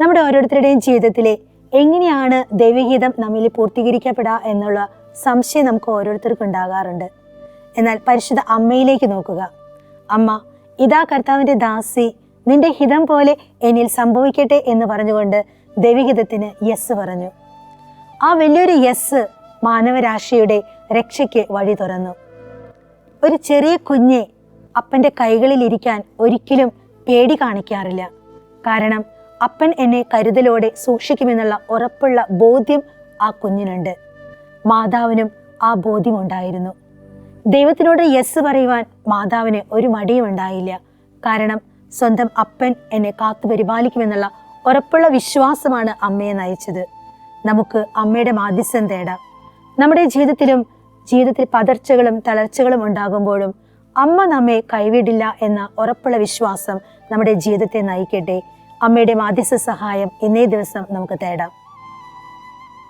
നമ്മുടെ ഓരോരുത്തരുടെയും ജീവിതത്തിലെ എങ്ങനെയാണ് ദൈവഹിതം നമ്മിൽ പൂർത്തീകരിക്കപ്പെടുക എന്നുള്ള സംശയം നമുക്ക് ഓരോരുത്തർക്കും ഉണ്ടാകാറുണ്ട്. എന്നാൽ പരിശുദ്ധ അമ്മയിലേക്ക് നോക്കുക. അമ്മ, ഇതാ കർത്താവിൻ്റെ ദാസി, നിന്റെ ഹിതം പോലെ എന്നിൽ സംഭവിക്കട്ടെ എന്ന് പറഞ്ഞുകൊണ്ട് ദൈവഹിതത്തിന് യെസ് പറഞ്ഞു. ആ വലിയൊരു യെസ് മാനവരാശിയുടെ രക്ഷയ്ക്ക് വഴി തുറന്നു. ഒരു ചെറിയ കുഞ്ഞെ അപ്പൻ്റെ കൈകളിൽ ഇരിക്കാൻ ഒരിക്കലും പേടി കാണിക്കാറില്ല. കാരണം അപ്പൻ എന്നെ കരുതലോടെ സൂക്ഷിക്കുമെന്നുള്ള ഉറപ്പുള്ള ബോധ്യം ആ കുഞ്ഞിനുണ്ട്. മാതാവിനും ആ ബോധ്യമുണ്ടായിരുന്നു. ദൈവത്തിനോട് യെസ് പറയുവാൻ മാതാവിന് ഒരു മടിയും ഉണ്ടായില്ല. കാരണം സ്വന്തം അപ്പൻ എന്നെ കാത്തു പരിപാലിക്കുമെന്നുള്ള ഉറപ്പുള്ള വിശ്വാസമാണ് അമ്മയെ നയിച്ചത്. നമുക്ക് അമ്മയുടെ മാധ്യസ്ഥം തേടാം. നമ്മുടെ ജീവിതത്തിൽ പതർച്ചകളും തളർച്ചകളും ഉണ്ടാകുമ്പോഴും അമ്മ നമ്മെ കൈവിടില്ല എന്ന ഉറപ്പുള്ള വിശ്വാസം നമ്മുടെ ജീവിതത്തെ നയിക്കട്ടെ. അമ്മയുടെ മാധ്യസ്ഥ സഹായം ഇന്നേ ദിവസം നമുക്ക് തേടാം.